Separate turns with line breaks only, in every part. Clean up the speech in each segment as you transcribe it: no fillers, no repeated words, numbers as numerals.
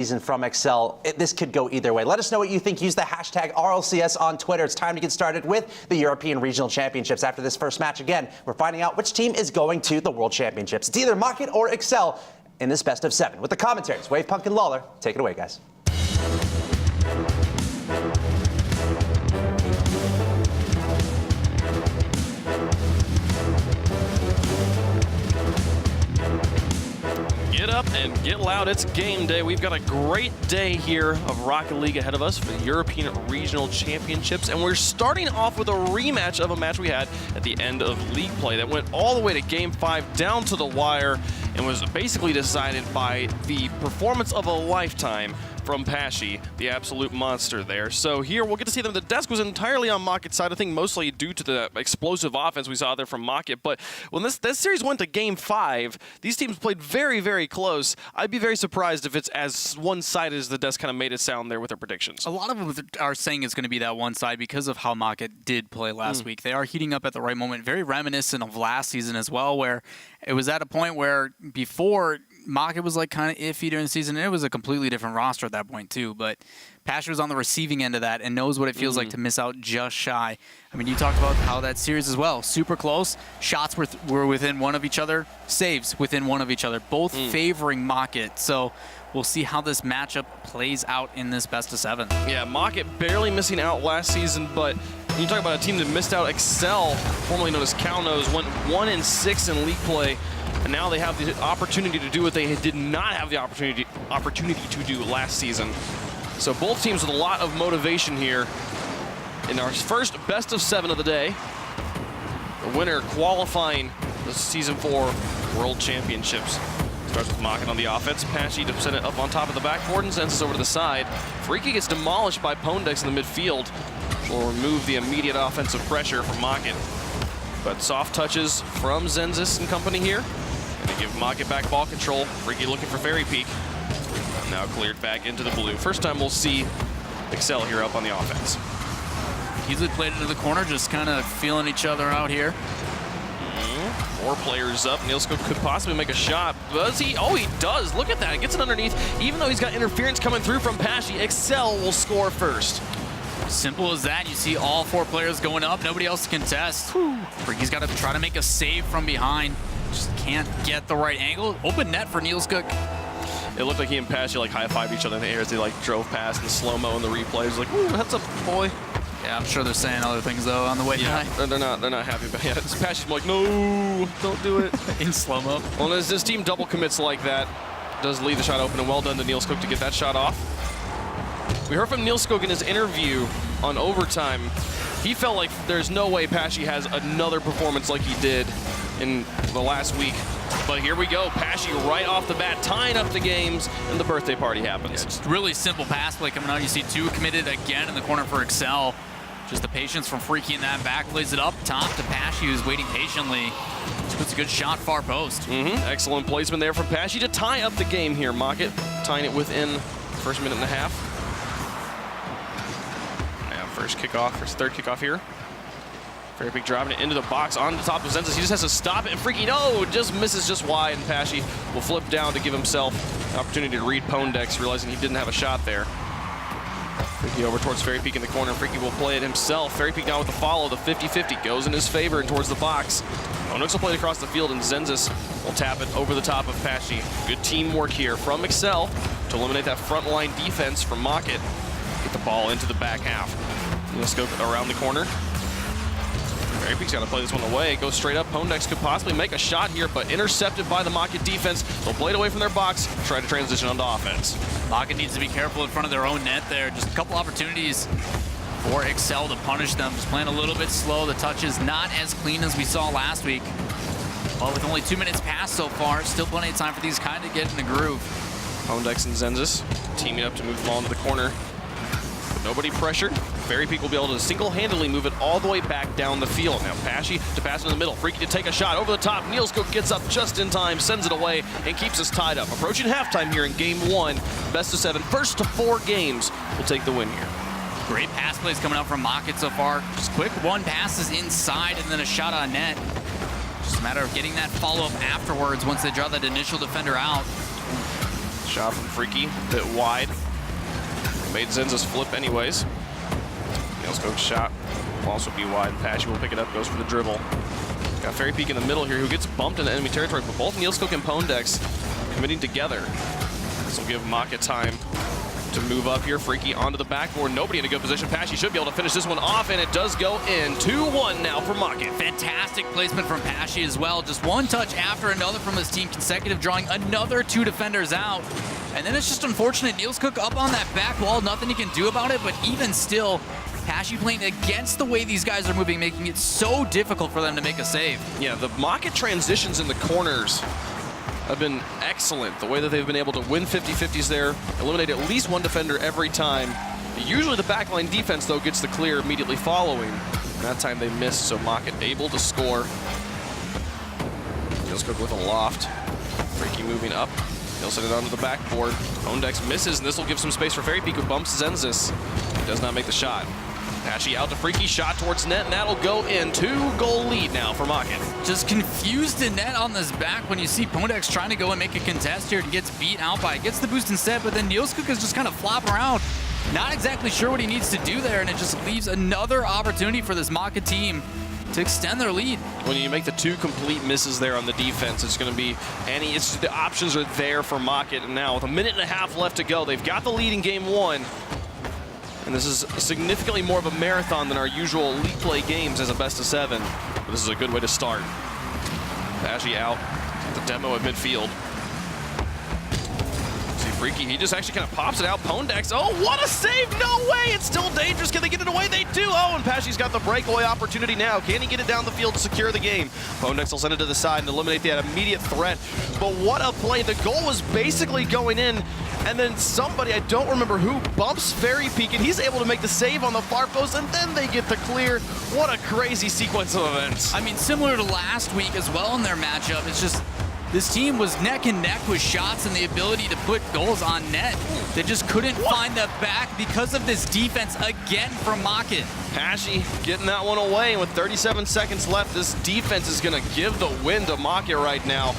season from Excel. This could go either way. Let us know what you think. Use the hashtag RLCS on Twitter. It's time to get started with the European Regional Championships. After this first match, again, we're finding out which team is going to the World Championships. It's either MOCKIT or Excel in this best of 7. With the commentaries, Wave, Punk, and Lawler, take it away, guys.
Get up and get loud. It's game day. We've got a great day here of Rocket League ahead of us for the European Regional Championships. And we're starting off with a rematch of a match we had at the end of league play that went all the way to game 5, down to the wire, and was basically decided by the performance of a lifetime from Pashy, the absolute monster there. So here we'll get to see them. The desk was entirely on MOCKIT's side, I think mostly due to the explosive offense we saw there from MOCKIT. But when this series went to game 5, these teams played very, very close. I'd be very surprised if it's as one-sided as the desk kind of made it sound there with their predictions.
A lot of them are saying it's going to be that one side because of how MOCKIT did play last week. They are heating up at the right moment, very reminiscent of last season as well, where it was at a point where before MOCKIT was like kind of iffy during the season, and it was a completely different roster at that point too. But Pasher was on the receiving end of that and knows what it feels like to miss out just shy. I mean, you talked about how that series as well, super close. Shots were within one of each other, saves within one of each other, both favoring MOCKIT. So we'll see how this matchup plays out in this best of 7.
Yeah, MOCKIT barely missing out last season, but when you talk about a team that missed out, Excel, formerly known as Cownose, went 1-6 in league play. And now they have the opportunity to do what they did not have the opportunity to do last season. So both teams with a lot of motivation here in our first best of 7 of the day. The winner qualifying the Season 4 World Championships. Starts with MOCKIT on the offense. Pashy to send it up on top of the backboard and sends us over to the side. Freaky gets demolished by Pondex in the midfield. Will remove the immediate offensive pressure from MOCKIT. But soft touches from Zenzis and company here. They give MOCKIT back ball control. Freaky looking for Fairy Peak. Now cleared back into the blue. First time we'll see Excel here up on the offense.
Easily played into the corner, just kind of feeling each other out here.
4 players up. Nielsko could possibly make a shot. Does he? Oh, he does. Look at that. Gets it underneath. Even though he's got interference coming through from Pashy, Excel will score first.
Simple as that. You see all 4 players going up. Nobody else to contest. Freaky's got to try to make a save from behind. Just can't get the right angle. Open net for Nielsko.
It looked like he and Pashy like high-fived each other in the air as they like drove past in the slow-mo and the replays. Like, ooh, heads up, boy.
Yeah, I'm sure they're saying other things though on the way back.
They're not happy about it. Pashy's like, no, don't do it.
In slow-mo.
Well, as this team double commits like that, does leave the shot open, and well done to Nielsko to get that shot off. We heard from Nielsko in his interview on overtime. He felt like there's no way Pashy has another performance like he did in the last week. But here we go. Pashy right off the bat, tying up the games, and the birthday party happens.
Yeah, just really simple pass play coming out. You see 2 committed again in the corner for Excel. Just the patience from Freaky in that back. Plays it up top to Pashy, who's waiting patiently. Just puts a good shot far post.
Excellent placement there from Pashy to tie up the game here. MOCKIT tying it within the first minute and a half. First kickoff, first third kickoff here. Fairy Peak driving it into the box on the top of Zenzis. He just has to stop it, and Freaky, no, just misses just wide, and Pashy will flip down to give himself an opportunity to read Pondex, realizing he didn't have a shot there. Freaky over towards Fairy Peak in the corner. Freaky will play it himself. Fairy Peak down with the follow. The 50-50 goes in his favor and towards the box. Pondex will play it across the field, and Zenzis will tap it over the top of Pashy. Good teamwork here from Excel to eliminate that front line defense from MOCKIT. Get the ball into the back half. Let's go around the corner. Fairy Peak's got to play this one away. Go straight up. Pondex could possibly make a shot here, but intercepted by the MOCKIT defense. They'll play it away from their box, try to transition onto offense.
MOCKIT needs to be careful in front of their own net there. Just a couple opportunities for Excel to punish them. Just playing a little bit slow. The touch is not as clean as we saw last week. But with only 2 minutes passed so far, still plenty of time for these kind of get in the groove.
Pondex and Zenzis teaming up to move the ball into the corner. Nobody pressured. Fairy Peak will be able to single-handedly move it all the way back down the field. Now Pashy to pass in the middle. Freaky to take a shot over the top. Nielsko gets up just in time, sends it away, and keeps us tied up. Approaching halftime here in game 1. Best of 7. First to 4 games will take the win here.
Great pass plays coming out from MOCKIT so far. Just quick 1 passes inside and then a shot on net. Just a matter of getting that follow-up afterwards once they draw that initial defender out.
Shot from Freaky, a bit wide. Made Zenza's flip anyways. Neilsko's shot will also be wide. Pashy will pick it up, goes for the dribble. Got Fairy Peak in the middle here, who gets bumped into enemy territory, but both Neilskog and Pondex committing together. This will give MOCKIT time to move up here. Freaky onto the backboard. Nobody in a good position. Pashy should be able to finish this one off, and it does go in. 2-1 now for MOCKIT.
Fantastic placement from Pashy as well. Just one touch after another from his team, consecutive, drawing another 2 defenders out. And then it's just unfortunate. Neilskoog up on that back wall. Nothing he can do about it, but even still, Pashy playing against the way these guys are moving, making it so difficult for them to make a save.
Yeah, the MOCKIT transitions in the corners have been excellent. The way that they've been able to win 50-50s there, eliminate at least one defender every time. Usually the backline defense, though, gets the clear immediately following. That time they missed, so MOCKIT able to score. Neilskoog with a loft. Freaky moving up. He'll send it onto the backboard. Pondex misses, and this will give some space for Fairy Peak, who bumps Zenzis. He does not make the shot. Pashy out to Freaky, shot towards net, and that'll go in. 2-goal lead now for MOCKIT.
Just confused in net on this back when you see Pondex trying to go and make a contest here and gets beat out by it. Gets the boost instead, but then Neilskoog is just kind of flopping around. Not exactly sure what he needs to do there, and it just leaves another opportunity for this MOCKIT team to extend their lead.
When you make the 2 complete misses there on the defense, it's going to be the options are there for MOCKIT. And now with a minute and a half left to go, they've got the lead in game 1. And this is significantly more of a marathon than our usual league play games as a best-of-7. But this is a good way to start. Pashy out, the demo at midfield. See Freaky, he just actually kind of pops it out. Pondex, oh, what a save! No way! It's still dangerous. Can they get it away? They do! Oh, and Pashy's got the breakaway opportunity now. Can he get it down the field to secure the game? Pondex will send it to the side and eliminate that immediate threat. But what a play. The goal was basically going in, and then somebody, I don't remember who, bumps Fairy Peak, and he's able to make the save on the far post, and then they get the clear. What a crazy sequence of events.
I mean, similar to last week as well in their matchup, it's just this team was neck and neck with shots and the ability to put goals on net. They just couldn't find the back because of this defense again from MOCKIT.
Pashy getting that one away, and with 37 seconds left, this defense is going to give the win to MOCKIT right now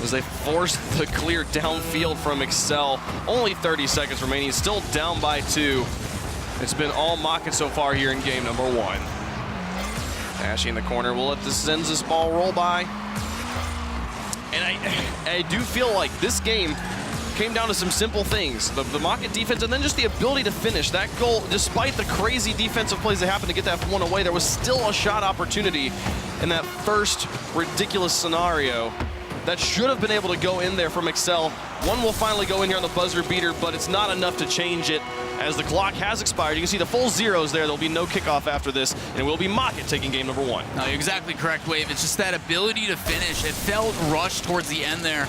as they force the clear downfield from Excel. Only 30 seconds remaining, still down by 2. It's been all MOCKIT so far here in game number 1. Pashy in the corner will let this Zenzis ball roll by. And I do feel like this game came down to some simple things. The MOCKIT defense, and then just the ability to finish. That goal, despite the crazy defensive plays that happened to get that one away, there was still a shot opportunity in that first ridiculous scenario that should have been able to go in there from Excel. One will finally go in here on the buzzer beater, but it's not enough to change it as the clock has expired. You can see the full zeros there. There'll be no kickoff after this, and it will be MOCKIT taking game number 1.
No, you're exactly correct, Wave. It's just that ability to finish. It felt rushed towards the end there.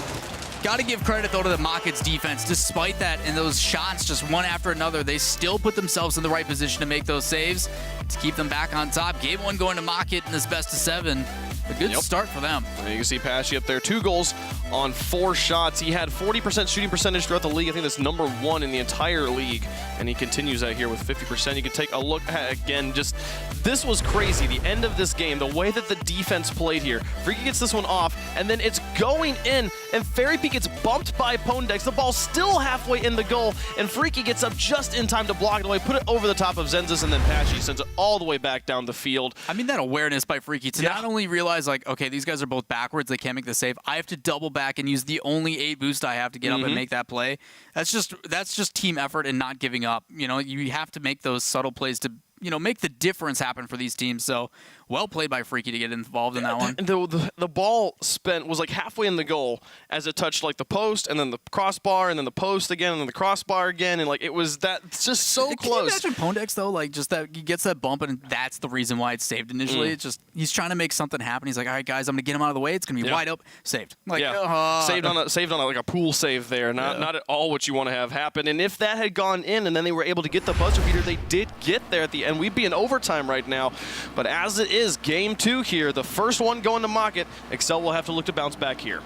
Got to give credit, though, to the MOCKIT's defense. Despite that, and those shots just one after another, they still put themselves in the right position to make those saves to keep them back on top. Game 1 going to MOCKIT in this best-of-7. A good start for them.
And you can see Pashy up there, 2 goals on 4 shots. He had 40% shooting percentage throughout the league. I think that's number 1 in the entire league. And he continues that here with 50%. You can take a look at, again, just this was crazy. The end of this game, the way that the defense played here. Freaky gets this one off, and then it's going in, and Fairy Peak gets bumped by Pondex. The ball's still halfway in the goal, and Freaky gets up just in time to block it away, put it over the top of Zenzis, and then Pashy sends it all the way back down the field.
I mean, that awareness by Freaky to not only realize, like, okay, these guys are both backwards, they can't make the save. I have to double back and use the only 8 boost I have to get up and make that play. That's just team effort and not giving up. You know, you have to make those subtle plays to, you know, make the difference happen for these teams. So well played by Freaky to get involved in that one.
The ball was like halfway in the goal as it touched like the post and then the crossbar and then the post again and then the crossbar again, and like it was it's just so close.
Can you imagine Pondex though, like just that he gets that bump and that's the reason why it's saved initially. It's just he's trying to make something happen. He's like, all right guys, I'm gonna get him out of the way. It's gonna be wide open, saved. Like
saved on like a pool save there. Not at all what you want to have happen. And if that had gone in and then they were able to get the buzzer beater, they did get there at the end. We'd be in overtime right now, but as it is, game 2 here, the first one going to MOCKIT. Excel will have to look to bounce back here.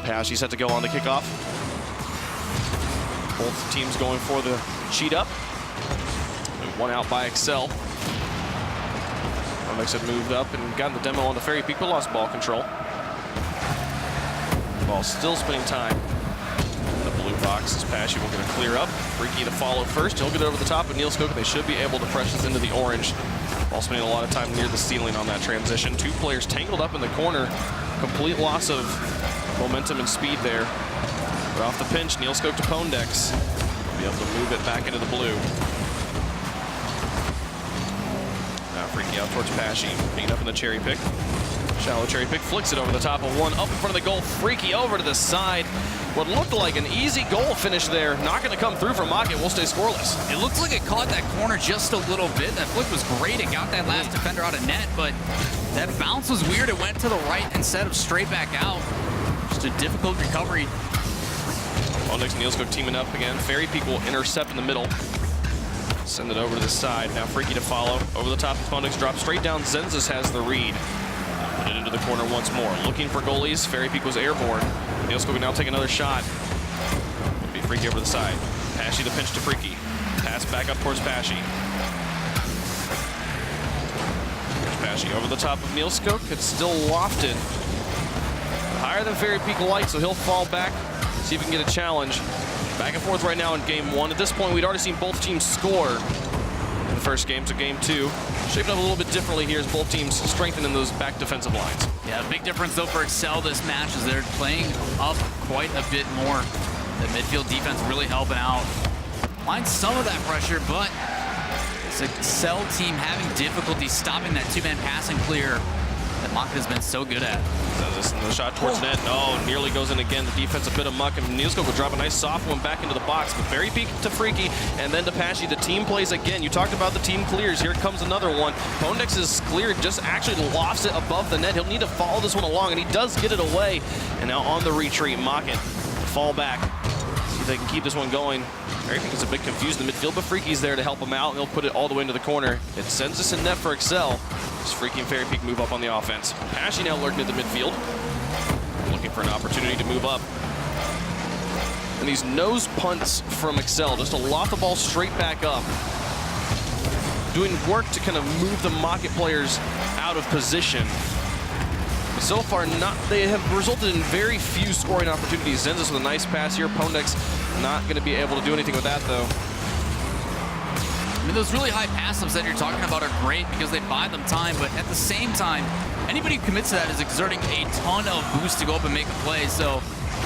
Pashy set to go on the kickoff. Both teams going for the cheat up. And one out by Excel. Pondex had moved up and gotten the demo on the Fairy Peak, but lost ball control. ball still spending time. The blue box is Pashy will get a clear up. Freaky to follow first. He'll get it over the top of Neil Skok. They should be able to press this into the orange. Ball spending a lot of time near the ceiling on that transition. Two players tangled up in the corner. Complete loss of momentum and speed there. But off the pinch, Neil Skok to Pondex. Be able to move it back into the blue. Now Freaky out towards Pashy. Being up in the cherry pick. Shallow cherry pick, flicks it over the top of one, up in front of the goal. Freaky over to the side. What looked like an easy goal finish there. Not going to come through from MOCKIT. We'll stay scoreless.
It looks like it caught that corner just a little bit. That flick was great. It got that last defender out of net, but that bounce was weird. It went to the right instead of straight back out. Just a difficult recovery.
Pondex and Neil Skok teaming up again. Fairy Peak will intercept in the middle. Send it over to the side. Now Freaky to follow. Over the top of Pondex, drop straight down. Zenzis has the read. Put it into the corner once more. Looking for goalies. Fairy Peak was airborne. Neil Skok can now take another shot. It'll be Freaky over the side. Pashy the pinch to Freaky. Pass back up towards Pashy. Pashy over the top of Neil Skok. It's still lofted. Higher than Fairy Peak light, so he'll fall back. See if he can get a challenge. Back and forth right now in game one. At this point, we'd already seen both teams score in the first game, so game two shaping up a little bit differently here as both teams strengthening those back defensive lines.
Yeah, big difference though for Excel this match is they're playing up quite a bit more. The midfield defense really helping out. Applying some of that pressure, but it's an Excel team having difficulty stopping that two-man passing clear that MOCKIT has been so good at.
The shot towards net. No, nearly goes in again. The defense a bit of muck, and Neil Skok will drop a nice soft one back into the box. But Fairy Peak to Freaky, and then to Pashy. The team plays again. You talked about the team clears. Here comes another one. Pondex is cleared, just actually lofts it above the net. He'll need to follow this one along, and he does get it away. And now on the retreat, MOCKIT fall back. See if they can keep this one going. Fairy Peak is a bit confused in the midfield, but Freaky's there to help him out, and he'll put it all the way into the corner. It sends us in net for Excel. Just Freaky and Fairy Peak move up on the offense. Pashy now lurking at the midfield. Looking for an opportunity to move up. And these nose punts from Excel, just to loft the ball straight back up. Doing work to kind of move the MOCKIT players out of position. But so far, they have resulted in very few scoring opportunities. Zenzis with a nice pass here. Pondex not going to be able to do anything with that, though.
I mean, those really high pass-ups that you're talking about are great because they buy them time, but at the same time, anybody who commits to that is exerting a ton of boost to go up and make a play. So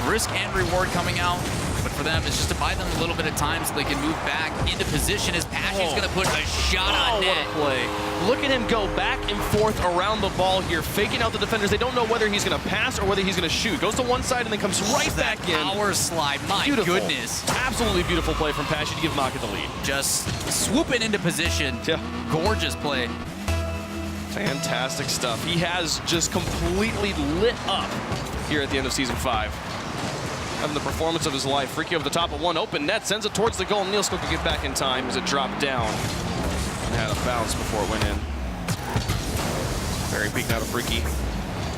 risk and reward coming out, but for them, it's just to buy them a little bit of time so they can move back into position as Pashy's going to put a shot on net.
What a play. Look at him go back and forth around the ball here, faking out the defenders. They don't know whether he's going to pass or whether he's going to shoot. Goes to one side and then comes right back in.
Power slide, my goodness.
Absolutely beautiful play from Pashy to give MOCKIT the lead.
Just swooping into position.
Yeah.
Gorgeous play.
Fantastic stuff. He has just completely lit up here at the end of Season 5. Having the performance of his life. Freaky over the top of one open net, sends it towards the goal. Neil Skok can get back in time as it dropped down. And had a bounce before it went in. Fairy Peak now to Freaky.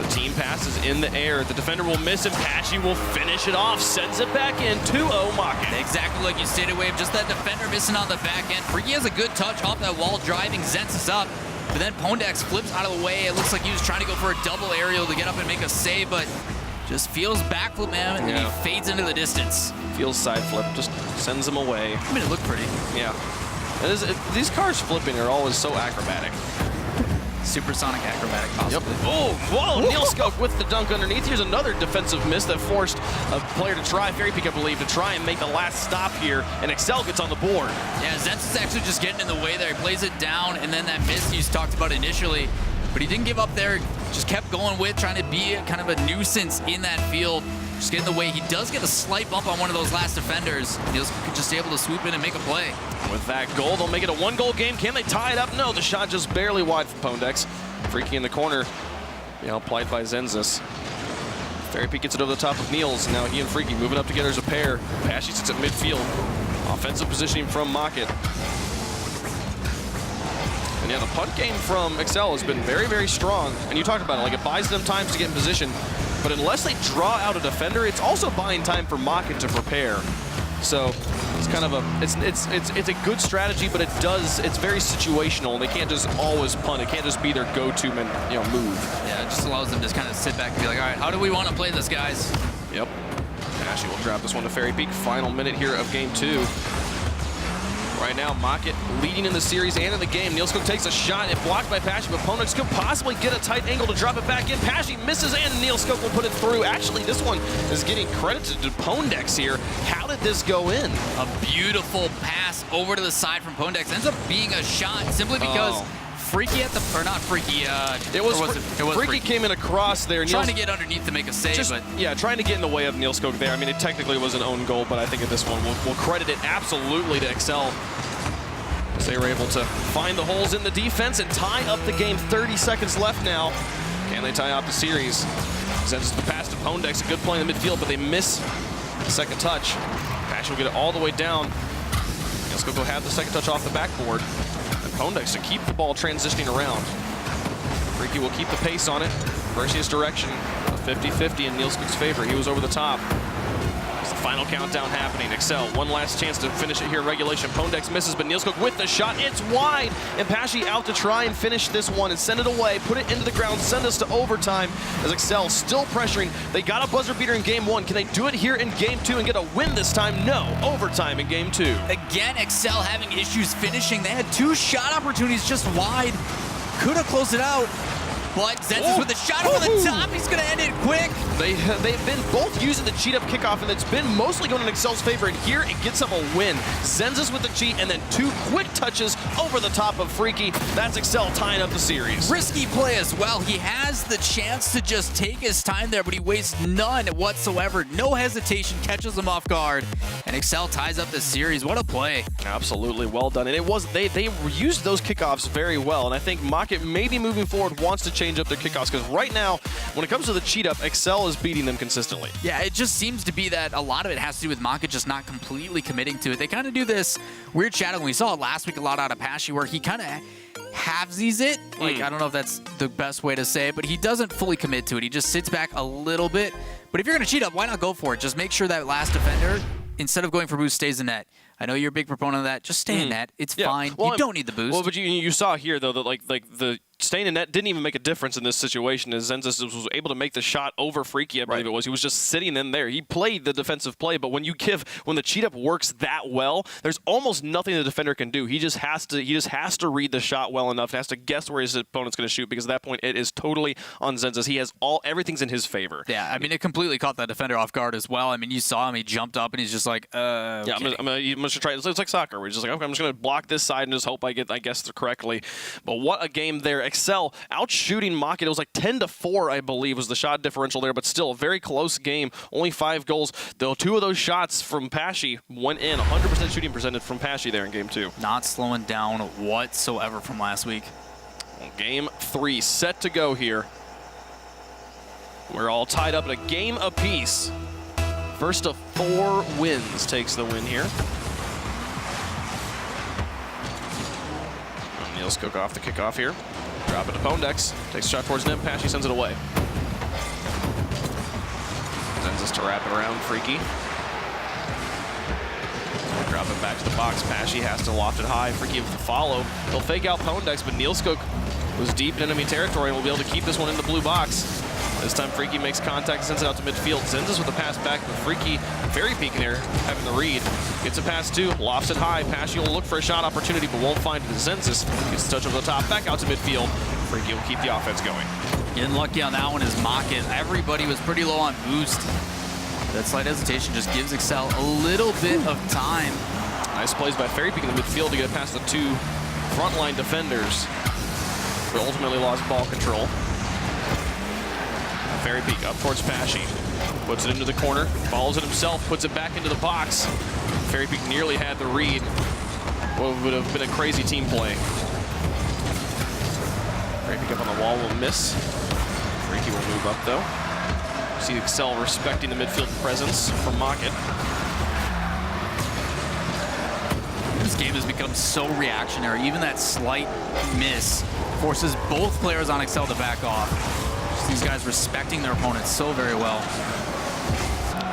The team pass is in the air. The defender will miss and Pashy will finish it off. Sends it back in. 2-0 MOCKIT.
Exactly like you stated, Wave. Just that defender missing on the back end. Freaky has a good touch off that wall, driving Zenzis up. But then Pondex flips out of the way. It looks like he was trying to go for a double aerial to get up and make a save, but just feels backflip, man, and then he fades into the distance.
Feels side flip, just sends him away.
I mean, it looked pretty.
Yeah. These cars flipping are always so acrobatic.
Supersonic acrobatic, possibly.
Yep. Oh, whoa, Neil Skok with the dunk underneath. Here's another defensive miss that forced a player to try, Fairy Peak, I believe, to try and make the last stop here, and Excel gets on the board.
Yeah, Zentz is actually just getting in the way there. He plays it down, and then that miss you talked about initially, but he didn't give up there, just kept going with, trying to be kind of a nuisance in that field, just get in the way. He does get a slight bump on one of those last defenders. He's just able to swoop in and make a play.
With that goal, they'll make it a one-goal game. Can they tie it up? No, the shot just barely wide for Pondex. Freaky in the corner, applied by Zenzis. Fairy Peak gets it over the top of Niels. Now he and Freaky moving up together as a pair. Pashy sits at midfield. Offensive positioning from MOCKIT. And yeah, the punt game from Excel has been very, very strong. And you talked about it, like it buys them time to get in position. But unless they draw out a defender, it's also buying time for MOCKIT to prepare. So it's kind of it's a good strategy, but it's very situational, and they can't just always punt. It can't just be their go-to move.
Yeah, it just allows them to just kind of sit back and be like, all right, how do we want to play this, guys?
Yep. Ashley will grab this one to Fairy Peak. Final minute here of game 2. Right now, MOCKIT leading in the series and in the game. Nielskoog takes a shot. It blocked by Pashy, but Pondex could possibly get a tight angle to drop it back in. Pashy misses, and Nielskoog will put it through. Actually, this one is getting credited to Pondex here. How did this go in?
A beautiful pass over to the side from Pondex. Ends up being a shot simply because Freaky at the, or not Freaky,
it was Freaky came in across there.
Trying to get underneath to make a save, but
yeah, trying to get in the way of Nielskoog there. I mean, it technically was an own goal, but I think at this one we'll credit it absolutely to Excel. As they were able to find the holes in the defense and tie up the game. 30 seconds left now. Can they tie up the series? Sends the pass to Pondex, a good play in the midfield, but they miss the second touch. Pash will get it all the way down. Nielskoog will have the second touch off the backboard. And Pondex to keep the ball transitioning around. Freaky will keep the pace on it. Perseus direction, a 50-50 in Nielskoog's favor. He was over the top. It's the final countdown happening. Excel, one last chance to finish it here in regulation. Pondex misses, but Nielskoog with the shot. It's wide, and Pashy out to try and finish this one and send it away, put it into the ground, send us to overtime as Excel still pressuring. They got a buzzer beater in game 1. Can they do it here in game 2 and get a win this time? No, overtime in game 2.
Again, Excel having issues finishing. They had 2 shot opportunities just wide. Could have closed it out. But Zenzis with a shot over the top. He's going to end it quick.
They've been both using the cheat up kickoff, and it's been mostly going in Excel's favor. And here it gets them a win. Zenzis with the cheat, and then 2 quick touches over the top of Freaky. That's Excel tying up the series.
Risky play as well. He has the chance to just take his time there, but he wastes none whatsoever. No hesitation, catches him off guard, and Excel ties up the series. What a play.
Absolutely well done. And it was they used those kickoffs very well. And I think MOCKIT maybe moving forward wants to change up their kickoffs, because right now, when it comes to the cheat up, Excel is beating them consistently.
Yeah, it just seems to be that a lot of it has to do with MOCKIT just not completely committing to it. They kind of do this weird shadowing. We saw it last week a lot out of Pashy, where he kind of halvesies it. Like, I don't know if that's the best way to say it, but he doesn't fully commit to it. He just sits back a little bit. But if you're going to cheat up, why not go for it? Just make sure that last defender, instead of going for boost, stays in net. I know you're a big proponent of that. Just stay in net. It's fine. Well, you don't need the boost.
Well, but you saw here, though, that like the staying in net didn't even make a difference in this situation, as Zenzis was able to make the shot over Freaky, I believe it was. He was just sitting in there. He played the defensive play, but when the cheat up works that well, there's almost nothing the defender can do. He just has to read the shot well enough, and has to guess where his opponent's going to shoot, because at that point it is totally on Zenzis. He has everything's in his favor.
Yeah, I mean, it completely caught that defender off guard as well. I mean, you saw him, he jumped up and he's just like, okay.
Yeah, I'm gonna try. It's like soccer. We're just like, okay, I'm just gonna block this side and just hope I guess correctly. But what a game there. Excel out shooting MOCKIT. It was like 10-4, I believe, was the shot differential there, but still a very close game. Only 5 goals. Though 2 of those shots from Pashy went in. 100% shooting percentage from Pashy there in game 2.
Not slowing down whatsoever from last week.
Well, game 3 set to go here. We're all tied up at a game apiece. First of 4 wins takes the win here. Nielskoog off the kickoff here. Drop it to Pondex. Takes a shot towards net. Pashy sends it away. Sends us to wrap it around Freaky. Drop it back to the box. Pashy has to loft it high. Freaky with the follow. He'll fake out Pondex, but Nielskoog was deep in enemy territory and will be able to keep this one in the blue box. This time Freaky makes contact, sends it out to midfield. Zenzis with the pass back, but Freaky, very peeking there, having the read. Gets a pass too, lofts it high. Pashy will look for a shot opportunity, but won't find it. Zenzis gets the touch over the top, back out to midfield. Freaky will keep the offense going.
Getting lucky on that one is MOCKIT. Everybody was pretty low on boost. That slight hesitation just gives Excel a little bit of time.
Nice plays by Fairy Peak in the midfield to get past the 2 frontline defenders, but ultimately lost ball control. Fairy Peak up towards Pashy. Puts it into the corner, follows it himself, puts it back into the box. Fairy Peak nearly had the read. What would have been a crazy team play. Fairy Peak up on the wall will miss. Freaky will move up though. See Excel respecting the midfield presence from MOCKIT.
This game has become so reactionary. Even that slight miss forces both players on Excel to back off. These guys respecting their opponents so very well.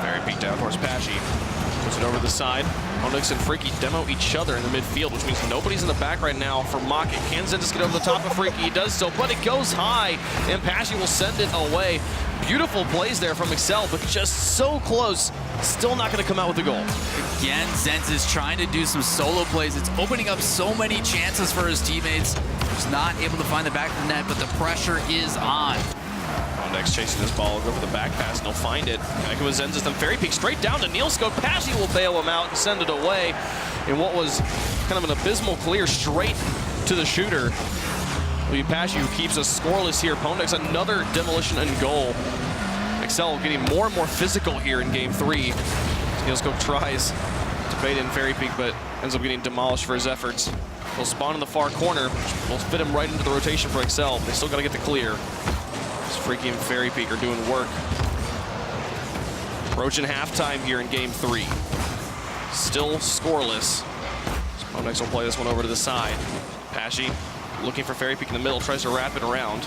Fairy Peak down towards Pashy. Puts it over the side. Onyx and Freaky demo each other in the midfield, which means nobody's in the back right now for MOCKIT. Can Zenzis get over the top of Freaky? He does so, but it goes high, and Pashy will send it away. Beautiful plays there from Excel, but just so close. Still not going to come out with the goal.
Again, Zenzis trying to do some solo plays. It's opening up so many chances for his teammates. Just not able to find the back of the net, but the pressure is on.
Next chasing this ball, go for the back pass, and he'll find it. Back with Zenzis, then Fairy Peak straight down to Neilscope. Pashy will bail him out and send it away in what was kind of an abysmal clear straight to the shooter. It'll be Pashy who keeps us scoreless here. Pondex another demolition and goal. Excel getting more and more physical here in game 3. Neilscope tries to bait in Fairy Peak, but ends up getting demolished for his efforts. He'll spawn in the far corner, which will fit him right into the rotation for Excel. They still got to get the clear. Freaky and Fairy Peak are doing work. Approaching halftime here in game 3. Still scoreless. Pondex will play this one over to the side. Pashy looking for Fairy Peak in the middle, tries to wrap it around.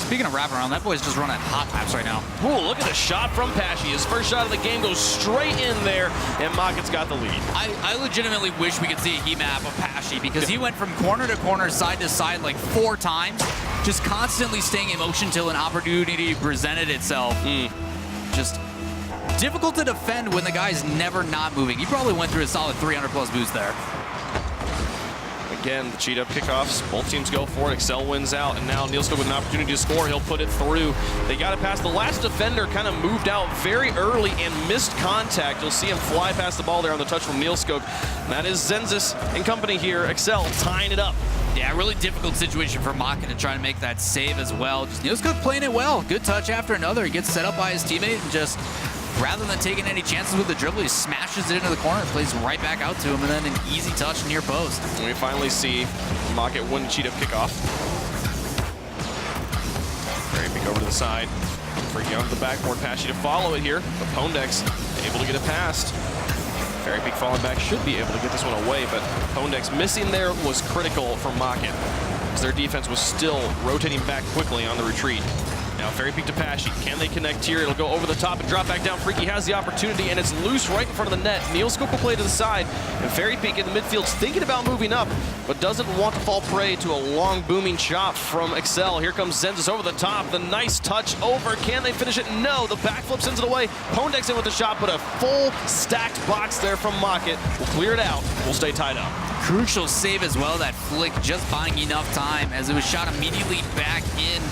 Speaking of wraparound, that boy's just running hot laps right now.
Ooh, look at the shot from Pashy. His first shot of the game goes straight in there, and MOCKIT's got the lead.
I legitimately wish we could see a heat map of Pashy because he went from corner to corner, side to side like 4 times, just constantly staying in motion till an opportunity presented itself. Just difficult to defend when the guy's never not moving. He probably went through a solid 300+ boost there.
Again, the cheat up kickoffs. Both teams go for it. Excel wins out, and now Neilscope with an opportunity to score. He'll put it through. They got it past. The last defender kind of moved out very early and missed contact. You'll see him fly past the ball there on the touch from Neilscope. And that is Zenzis and company here. Excel tying it up.
Yeah, really difficult situation for MOCKIT to try to make that save as well. Just Neilscope playing it well. Good touch after another. He gets set up by his teammate and just, rather than taking any chances with the dribble, he smashes it into the corner and plays right back out to him, and then an easy touch near post.
And we finally see MOCKIT win the cheat up kickoff. Fairy Peak over to the side. Freaky onto the backboard. Pashy to follow it here. But Pondex able to get it past. Fairy Peak falling back should be able to get this one away, but Pondex missing there was critical for MOCKIT, as their defense was still rotating back quickly on the retreat. Now Fairy Peak to Pashy. Can they connect here? It'll go over the top and drop back down. Freaky has the opportunity, and it's loose right in front of the net. Neilscope will play to the side, and Fairy Peak in the midfield's thinking about moving up, but doesn't want to fall prey to a long booming shot from Excel. Here comes Zenzis over the top. The nice touch over. Can they finish it? No. The backflip sends it away. Pondex in with the shot, but a full stacked box there from MOCKIT. We'll clear it out. We'll stay tied up.
Crucial save as well. That flick just buying enough time as it was shot immediately back in.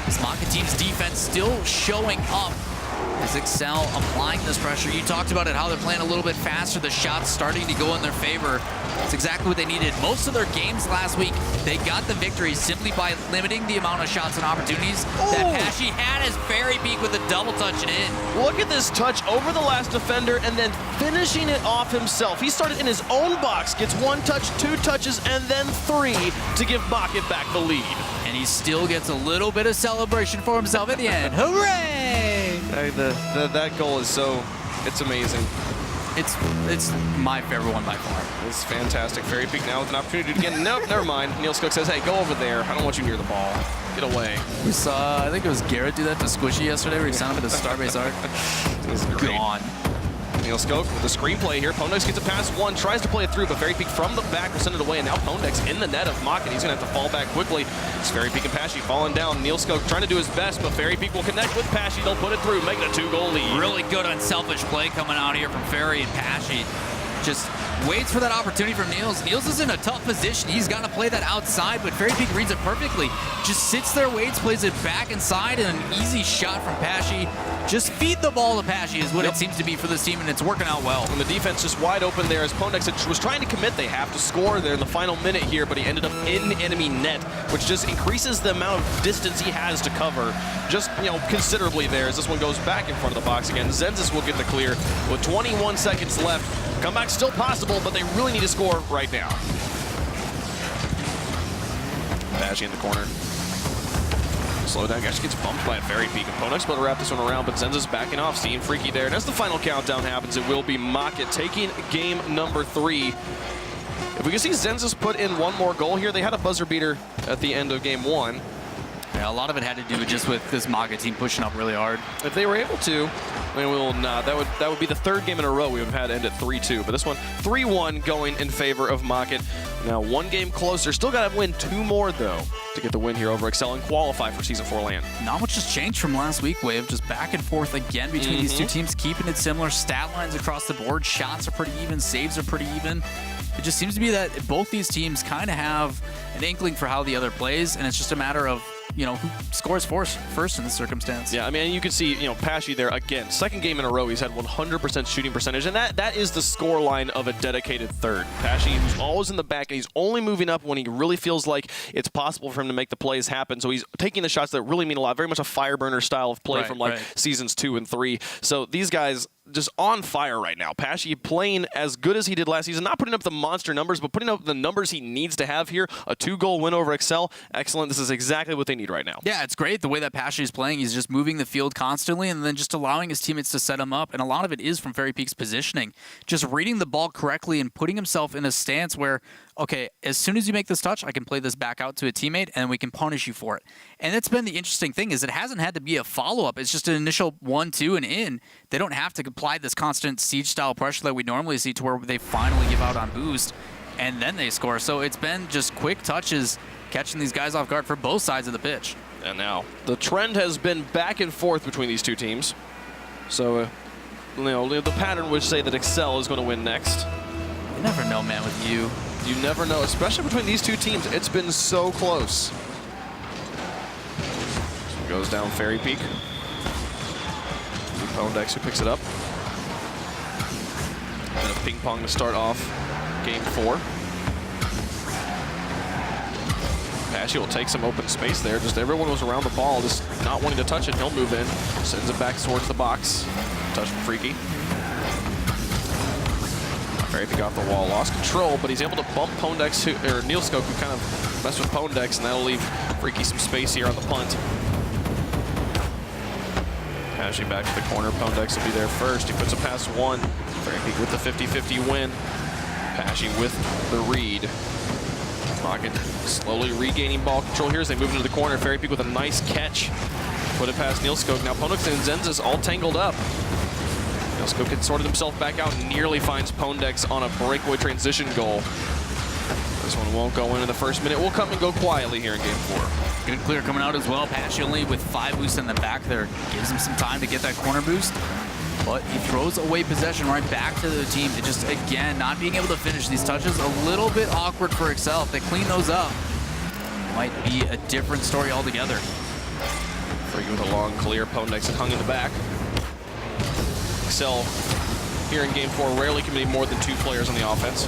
This MOCKIT team's defense still showing up as Excel applying this pressure. You talked about it, how they're playing a little bit faster. The shots starting to go in their favor. It's exactly what they needed. Most of their games last week, they got the victory simply by limiting the amount of shots and opportunities that Pashy had as Fairy Peak with a double touch it in.
Look at this touch over the last defender and then finishing it off himself. He started in his own box, gets 1 touch, 2 touches, and then 3 to give MOCKIT back the lead.
And he still gets a little bit of celebration for himself at the end. Hooray!
That goal is so, it's amazing.
It's my favorite one by far.
It's fantastic. Fairy Peak now with an opportunity to get, nope, never mind. Neilscope says, hey, go over there. I don't want you near the ball. Get away.
We saw, I think it was Garrett do that to Squishy yesterday where he signed up at the Starbase Arc.
It's gone. Neilscope with the screenplay here. Pondex gets a pass 1, tries to play it through, but Fairy Peak from the back will send it away, and now Pondex in the net of MOCKIT. He's going to have to fall back quickly. It's Fairy Peak and Pashy falling down. Neilscope trying to do his best, but Fairy Peak will connect with Pashy. They'll put it through, making a 2-goal lead.
Really good unselfish play coming out here from Fairy and Pashy. Just waits for that opportunity from Niels. Niels is in a tough position. He's got to play that outside, but Fairy Peak reads it perfectly. Just sits there, waits, plays it back inside, and an easy shot from Pashy. Just feed the ball to Pashy is what it seems to be for this team, and it's working out well.
And the defense just wide open there as Pondex was trying to commit. They have to score there in the final minute here, but he ended up in enemy net, which just increases the amount of distance he has to cover just, considerably there as this one goes back in front of the box again. Zenzis will get the clear with 21 seconds left. Comeback still possible, but they really need to score right now. Pashy in the corner. Slow down, actually gets bumped by a Fairy Peak. Pondex able to wrap this one around, but Zenzis backing off, seeing Freaky there. And as the final countdown happens, it will be MOCKIT taking game number 3. If we can see Zenzis put in one more goal here, they had a buzzer beater at the end of game 1.
Yeah, a lot of it had to do just with this MOCKIT team pushing up really hard.
If they were able to, We will not. That would be the third game in a row we would have had end at 3-2. But this one, 3-1 going in favor of MOCKIT. Now 1 game closer. Still got to win 2 more, though, to get the win here over Excel and qualify for Season 4 land.
Not much has changed from last week, Wave. Just back and forth again between these two teams, keeping it similar. Stat lines across the board. Shots are pretty even. Saves are pretty even. It just seems to be that both these teams kind of have an inkling for how the other plays, and it's just a matter of, you know, who scores first in this circumstance.
Yeah, I mean, you can see, you know, Pashy there again. Second game in a row, he's had 100% shooting percentage, and that is the score line of a dedicated third. Pashy, who's always in the back, and he's only moving up when he really feels like it's possible for him to make the plays happen. So he's taking the shots that really mean a lot. Very much a fire burner style of play from seasons 2 and 3. So these guys just on fire right now. Pashy playing as good as he did last season, not putting up the monster numbers, but putting up the numbers he needs to have here. A 2-goal win over Excel. Excellent. This is exactly what they need right now.
Yeah, it's great the way that Pashy is playing. He's just moving the field constantly and then just allowing his teammates to set him up. And a lot of it is from Fairy Peak's positioning. Just reading the ball correctly and putting himself in a stance where, okay, as soon as you make this touch, I can play this back out to a teammate and we can punish you for it. And that's been the interesting thing, is it hasn't had to be a follow-up. It's just an initial 1-2 and in. They don't have to apply this constant siege-style pressure that we normally see to where they finally give out on boost and then they score. So it's been just quick touches catching these guys off guard for both sides of the pitch.
And now the trend has been back and forth between these two teams. So, you know, the pattern would say that Excel is going to win next.
You never know, man, with you.
You never know, especially between these two teams. It's been so close. So goes down Fairy Peak. Pondex who picks it up. And a ping pong to start off game 4. Pashy will take some open space there. Just everyone was around the ball, just not wanting to touch it. He'll move in, sends it back towards the box. Touch from Freaky. Fairy Peak off the wall, lost control, but he's able to bump Pondex, or Neilskog, who kind of messed with Pondex, and that'll leave Freaky some space here on the punt. Pashy back to the corner. Pondex will be there first. He puts a pass 1. Fairy Peak with the 50-50 win. Pashy with the read. MOCKIT slowly regaining ball control here as they move into the corner. Fairy Peak with a nice catch. Put it past Neilskog. Now Pondex and Zenzas all tangled up. Neilskog had sorted himself back out and nearly finds Pondex on a breakaway transition goal. This one won't go in the first minute. We'll come and go quietly here in game 4.
Good clear coming out as well. Pashy only with 5 boosts in the back there. Gives him some time to get that corner boost. But he throws away possession right back to the team. It just, again, not being able to finish these touches, a little bit awkward for Excel. If they clean those up, it might be a different story altogether.
Freaky with a long clear. Pondex hung in the back. Excel here in game 4 rarely committing more than 2 players on the offense.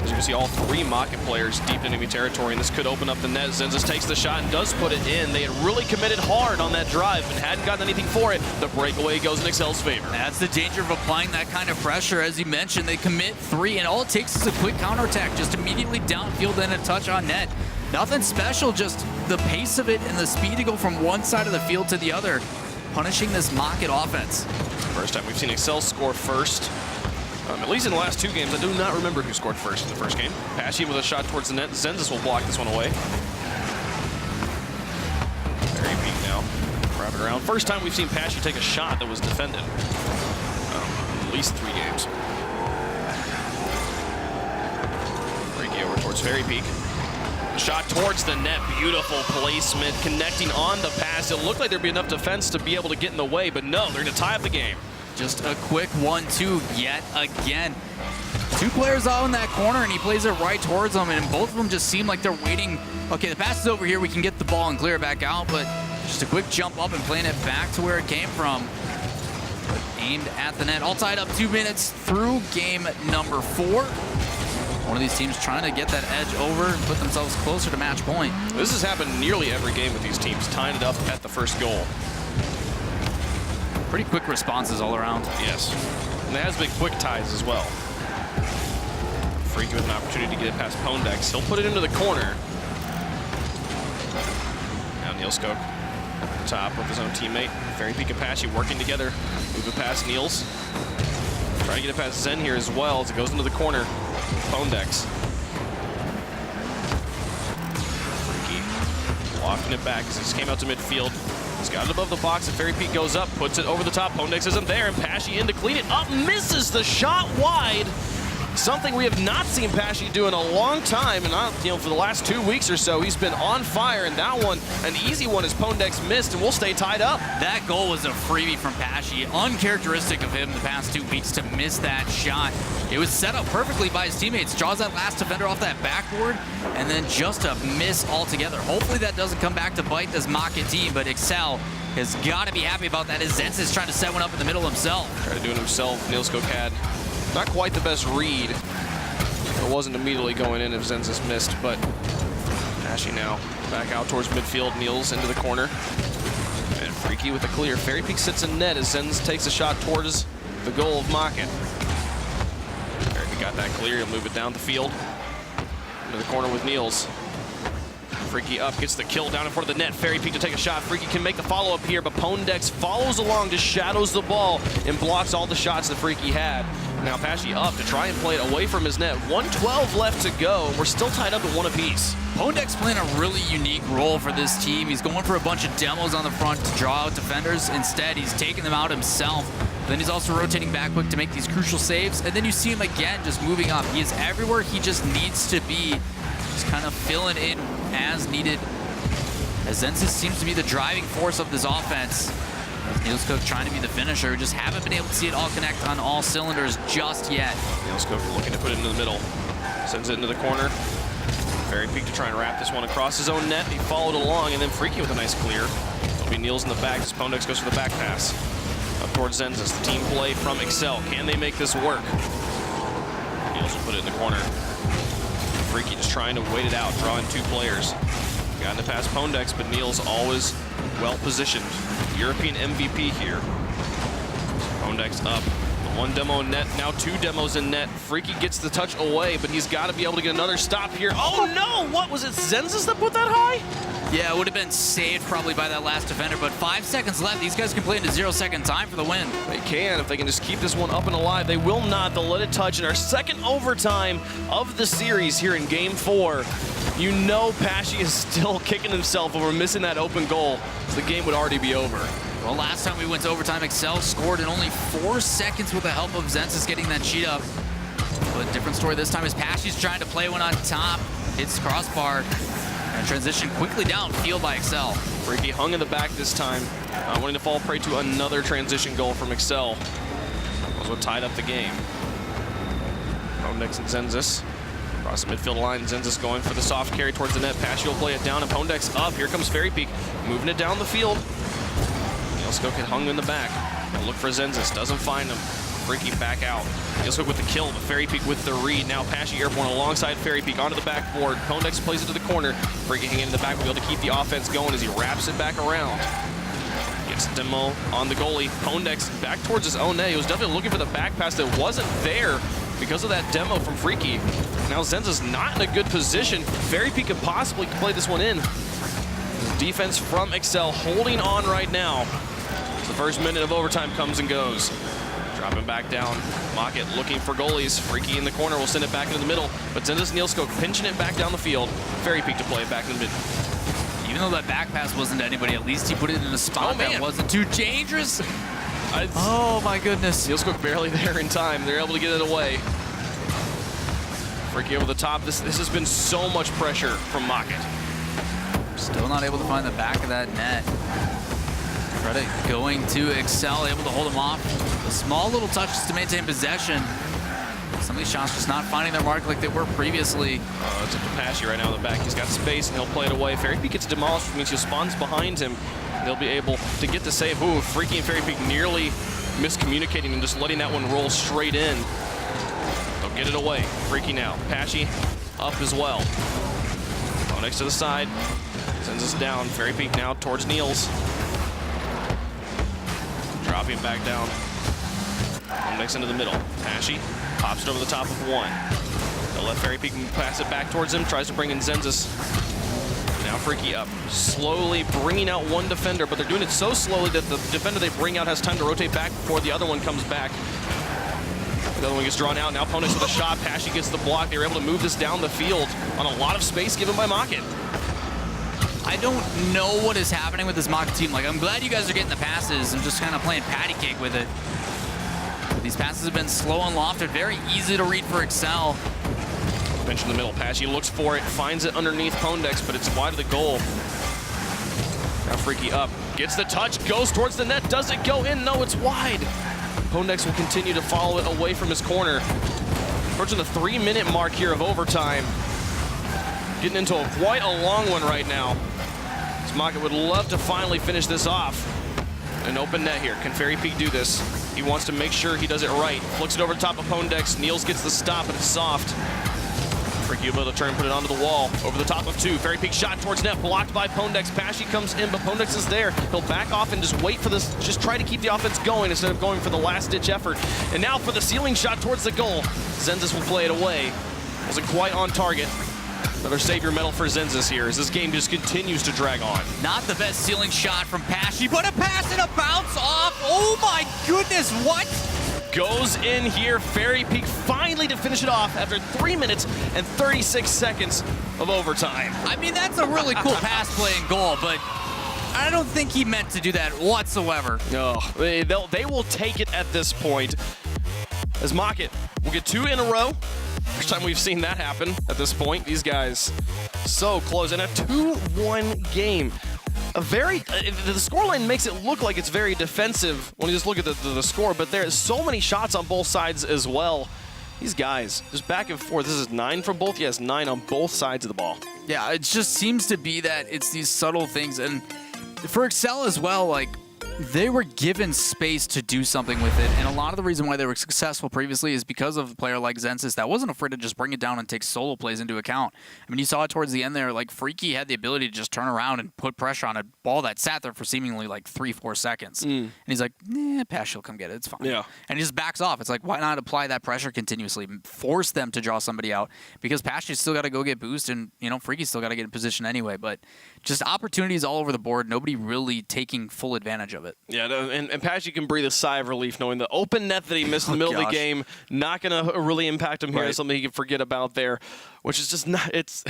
As you can see, all 3 MOCKIT players deep in enemy territory, and this could open up the net. Zenzas takes the shot and does put it in. They had really committed hard on that drive and hadn't gotten anything for it. The breakaway goes in Excel's favor.
That's the danger of applying that kind of pressure. As you mentioned, they commit 3, and all it takes is a quick counterattack, just immediately downfield and a touch on net. Nothing special, just the pace of it and the speed to go from one side of the field to the other, punishing this MOCKIT offense.
First time we've seen Excel score first. At least in the last 2 games, I do not remember who scored first in the first game. Pashy with a shot towards the net. Zenzas will block this one away. Very Peak now. Wrap it around. First time we've seen Pashy take a shot that was defended. At least 3 games. Freaky over towards Fairy Peak. Shot towards the net. Beautiful placement. Connecting on the pass. It looked like there'd be enough defense to be able to get in the way, but no, they're going to tie up the game.
Just a quick 1-2 yet again. 2 players out in that corner, and he plays it right towards them, and both of them just seem like they're waiting. Okay, the pass is over here. We can get the ball and clear it back out, but just a quick jump up and playing it back to where it came from. But aimed at the net. All tied up 2 minutes through game number 4. One of these teams trying to get that edge over and put themselves closer to match point.
This has happened nearly every game with these teams, tying it up at the first goal.
Pretty quick responses all around.
Yes. And there has been quick ties as well. Freaky with an opportunity to get it past Pondex. He'll put it into the corner. Now Neilskog top with his own teammate. Fairy Peak and Pashy working together. Move it past Niels. Try to get it past Zen here as well as it goes into the corner. Pondex. Freaky blocking it back as he just came out to midfield. He's got it above the box, and Fairy Peak goes up, puts it over the top. Pondex isn't there, and Pashy in to clean it up, misses the shot wide. Something we have not seen Pashy do in a long time, and for the last 2 weeks or so, he's been on fire. And that one, an easy one, as Pondex missed, and we'll stay tied up.
That goal was a freebie from Pashy. Uncharacteristic of him the past 2 weeks to miss that shot. It was set up perfectly by his teammates. Draws that last defender off that backboard, and then just a miss altogether. Hopefully that doesn't come back to bite this MOCKIT team, but Excel has got to be happy about that, as Zenz is trying to set one up in the middle himself.
Tried to do it himself. Nilskog had not quite the best read. It wasn't immediately going in if Zenzis missed, but Pashy now back out towards midfield. Niels into the corner. And Freaky with a clear. Fairy Peak sits in net as Zenz takes a shot towards the goal of MOCKIT. Fairy Peak got that clear. He'll move it down the field. Into the corner with Niels. Freaky up, gets the kill down in front of the net. Fairy Peak to take a shot. Freaky can make the follow-up here, but Pondex follows along, just shadows the ball, and blocks all the shots that Freaky had. Now Pashy up to try and play it away from his net. 1:12 left to go, and we're still tied up at 1 apiece.
Pondex playing a really unique role for this team. He's going for a bunch of demos on the front to draw out defenders. Instead, he's taking them out himself. Then he's also rotating back quick to make these crucial saves. And then you see him again just moving up. He is everywhere he just needs to be. Just kind of filling in as needed. As Zenzis seems to be the driving force of this offense. Nilskog trying to be the finisher. We just haven't been able to see it all connect on all cylinders just yet.
Nilskog looking to put it into the middle. Sends it into the corner. Fairy Peak to try and wrap this one across his own net. He followed along, and then Freaky with a nice clear. It'll be Niels in the back as Pondex goes for the back pass. Up towards Zenzis. The team play from Excel. Can they make this work? Niels will put it in the corner. Freaky just trying to wait it out, drawing 2 players. Got to pass Pondex, but Niels always well positioned. European MVP here. Pondex up. The 1 demo in net, now 2 demos in net. Freaky gets the touch away, but he's got to be able to get another stop here. Oh no! What was it, Zenzis that put that high?
Yeah, it would have been saved probably by that last defender, but 5 seconds left. These guys can play into 0-second time for the win.
They can, if they can just keep this one up and alive. They will not. They'll let it touch in our second overtime of the series here in Game 4. You know Pashy is still kicking himself over missing that open goal, so the game would already be over.
Well, last time we went to overtime, Excel scored in only 4 seconds with the help of Zenzis getting that cheat up. But different story this time is Pashy's trying to play one on top. Hits crossbar. And transition quickly downfield by Excel.
Freaky hung in the back this time, wanting to fall prey to another transition goal from Excel. That was what tied up the game. Pondex and Zenzis. Across the midfield line, Zenzis going for the soft carry towards the net. Pashy will play it down, and Pondex up. Here comes Fairy Peak, moving it down the field. Nilskog had hung in the back. Now look for Zenzis, doesn't find him. Freaky back out. Nilskog with the kill, but Fairy Peak with the read. Now Pashy airborne alongside Fairy Peak onto the backboard. Pondex plays it to the corner. Freaky hanging in the back will be able to keep the offense going as he wraps it back around. Gets demo on the goalie. Pondex back towards his own net. He was definitely looking for the back pass that wasn't there because of that demo from Freaky. Now Zenza's not in a good position. Fairy Peak could possibly play this one in. Defense from Excel holding on right now. The first minute of overtime comes and goes. Dropping back down. MOCKIT looking for goalies. Freaky in the corner will send it back into the middle. But Zenzis Nilskog pinching it back down the field. Fairy Peak to play it back in the middle.
Even though that back pass wasn't to anybody, at least he put it in a spot that wasn't too dangerous. Oh my goodness.
Nilskog barely there in time. They're able to get it away. Freaky over the top. This has been so much pressure from MOCKIT.
Still not able to find the back of that net. Credit going to Excel, able to hold him off. The small little touches to maintain possession. Some of these shots just not finding their mark like they were previously.
It's up to Pashy right now in the back. He's got space and he'll play it away. Fairy Peak gets demolished, which means he spawns behind him. They'll be able to get the save. Ooh, Freaky and Fairy Peak nearly miscommunicating and just letting that one roll straight in. They'll get it away. Freaky now. Pashy up as well. Next to the side. Sends us down. Fairy Peak now towards Niels. Dropping back down. Next into the middle. Pashy pops it over the top of 1. They'll let Fairy Peak pass it back towards him. Tries to bring in Zenzis. Now Freaky up. Slowly bringing out 1 defender, but they're doing it so slowly that the defender they bring out has time to rotate back before the other one comes back. The other one gets drawn out. Now Pondex with a shot. Pashy gets the block. They were able to move this down the field on a lot of space given by MOCKIT.
I don't know what is happening with this MOCKIT team. Like, I'm glad you guys are getting the passes and just kind of playing patty cake with it. But these passes have been slow and lofted, very easy to read for Excel.
Bench in the middle. Pesci looks for it, finds it underneath Pondex, but it's wide of the goal. Now Freaky up, gets the touch, goes towards the net. Does it go in? No, it's wide. Pondex will continue to follow it away from his corner. Approaching the 3-minute mark here of overtime. Getting into quite a long one right now. MOCKIT would love to finally finish this off. An open net here. Can Fairy Peak do this? He wants to make sure he does it right. Flicks it over the top of Pondex. Niels gets the stop, but it's soft. Freaky able to turn and put it onto the wall. Over the top of 2. Fairy Peak shot towards net. Blocked by Pondex. Pesci comes in, but Pondex is there. He'll back off and just wait for this. Just try to keep the offense going instead of going for the last-ditch effort. And now for the ceiling shot towards the goal. Zenzis will play it away. Wasn't quite on target. Another savior medal for Zenzis here as this game just continues to drag on.
Not the best ceiling shot from Pesci, but a pass and a bounce off. Oh my goodness, what?
Goes in here. Fairy Peak finally to finish it off after 3 minutes and 36 seconds of overtime.
I mean, that's a really cool pass play and goal, but I don't think he meant to do that whatsoever.
No, they will take it at this point. As MOCKIT will get 2 in a row. First time we've seen that happen at this point. These guys so close. And a 2-1 game. The scoreline makes it look like it's very defensive when you just look at the score, but there's so many shots on both sides as well. These guys, just back and forth. This is 9 from both. Yes, 9 on both sides of the ball.
Yeah, it just seems to be that it's these subtle things. And for Excel as well, like, they were given space to do something with it, and a lot of the reason why they were successful previously is because of a player like Zenzis that wasn't afraid to just bring it down and take solo plays into account. I mean, you saw it towards the end there, like Freaky had the ability to just turn around and put pressure on a ball that sat there for seemingly like 3-4 seconds. And he's like, nah, Pash will come get it, it's fine.
Yeah.
And he just backs off. It's like, why not apply that pressure continuously? Force them to draw somebody out, because Pash has still got to go get boost, and, you know, Freaky's still got to get in position anyway. But just opportunities all over the board, nobody really taking full advantage of it.
Yeah, and Pesci can breathe a sigh of relief knowing the open net that he missed in the middle of the game, not going to really impact him here. Right. Something he can forget about there, which is just not, it's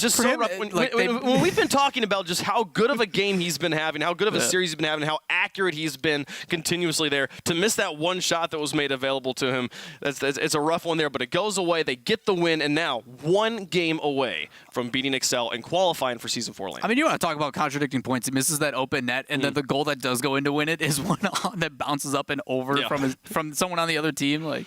just so rough. When we've been talking about just how good of a game he's been having, how good of a series he's been having, how accurate he's been continuously there, to miss that one shot that was made available to him, it's a rough one there, but it goes away. They get the win, and now 1 game away from beating Excel and qualifying for Season 4 lane.
I mean, you want to talk about contradicting points. He misses that open net, and then the goal that does go in to win it is one that bounces up and over from someone on the other team. Like,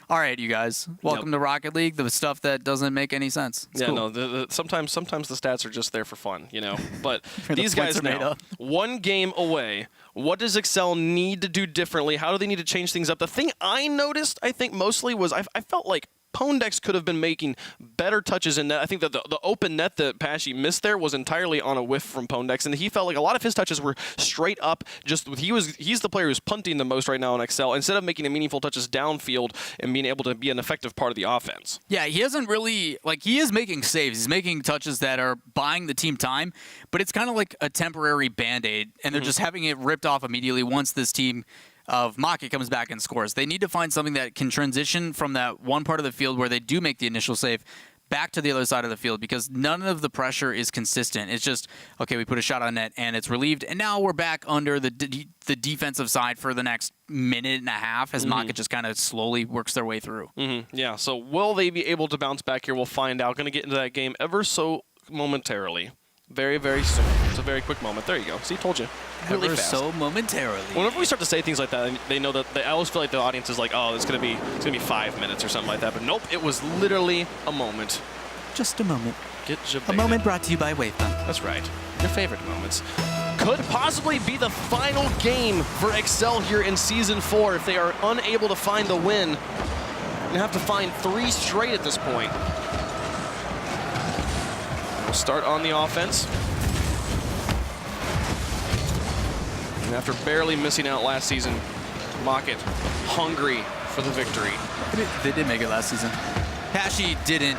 all right, you guys, welcome to Rocket League, the stuff that doesn't make any sense. It's cool.
No, sometimes the stats are just there for fun, you know. But these guys now, 1 game away. What does Excel need to do differently? How do they need to change things up? The thing I noticed, I think, mostly was I felt like Pondex could have been making better touches in net. I think that the open net that Pesci missed there was entirely on a whiff from Pondex, and he felt like a lot of his touches were straight up. He's the player who's punting the most right now in Excel, instead of making meaningful touches downfield and being able to be an effective part of the offense.
Yeah, he hasn't really, like, he is making saves. He's making touches that are buying the team time, but it's kind of like a temporary Band-Aid, and they're just having it ripped off immediately once this team of MOCKIT comes back and scores. They need to find something that can transition from that one part of the field where they do make the initial save back to the other side of the field, because none of the pressure is consistent. It's just, okay, we put a shot on net and it's relieved, and now we're back under the defensive side for the next minute and a half as MOCKIT just kind of slowly works their way through.
Yeah, so will they be able to bounce back here? We'll find out. Going to get into that game ever so momentarily. Very, very soon. It's a very quick moment. There you go. See, told you. Really
ever
fast.
So momentarily.
Whenever we start to say things like that, they know that I always feel like the audience is like, oh, it's gonna be 5 minutes or something like that. But nope, it was literally a moment.
Just a moment.
Get
a moment brought to you by Wavefront.
That's right. Your favorite moments. Could possibly be the final game for Excel here in Season 4 if they are unable to find the win. They have to find 3 straight at this point. We'll start on the offense. And after barely missing out last season, MOCKIT hungry for the victory.
They did make it last season. Pesci didn't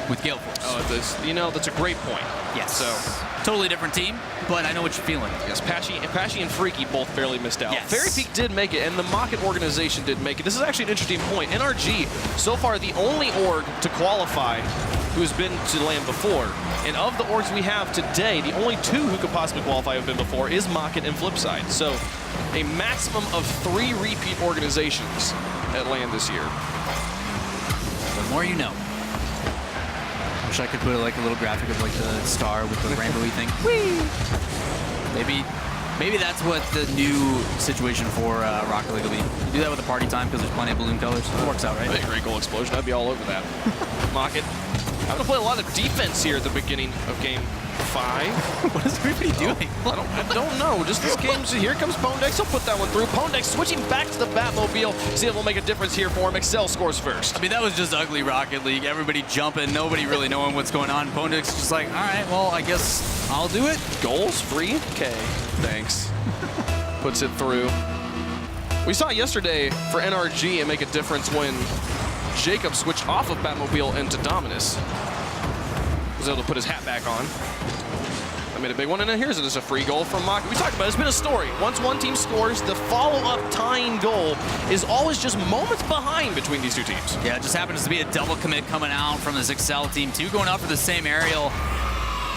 with Gale Force.
Oh, you know, that's a great point.
Yes.
So
totally different team, but I know what you're feeling.
Yes, Pesci and Freaky both barely missed out.
Yes.
Fairy Peak did make it, and the MOCKIT organization did make it. This is actually an interesting point. NRG, so far the only org to qualify who has been to LAN before. And of the orgs we have today, the only 2 who could possibly qualify have been before is MOCKIT and Flipside. So a maximum of 3 repeat organizations at LAN this year.
The more you know. Wish I could put like a little graphic of like the star with the rainbowy thing. Whee! Maybe that's what the new situation for Rocket League will be. You do that with the party time because there's plenty of balloon colors. It works out, right?
I think Great Goal Explosion, I'd be all over that. MOCKIT, I'm going to play a lot of defense here at the beginning of game 5.
What is everybody doing?
I don't know. Just this game. So here comes Pondex. He'll put that one through. Pondex switching back to the Batmobile. See if we'll make a difference here for him. Excel scores first.
I mean, that was just ugly Rocket League. Everybody jumping, nobody really knowing what's going on. Pondex just like, all right, well, I guess I'll do it.
Goals free? Okay, thanks. Puts it through. We saw yesterday for NRG and make a difference when Jacob switched off of Batmobile into Dominus. Was able to put his hat back on. I made a big one, and then here's just a free goal from MOCKIT. We talked about it. It's been a story. Once one team scores, the follow-up tying goal is always just moments behind between these 2 teams.
Yeah, it just happens to be a double commit coming out from this Excel team. 2 going up for the same aerial.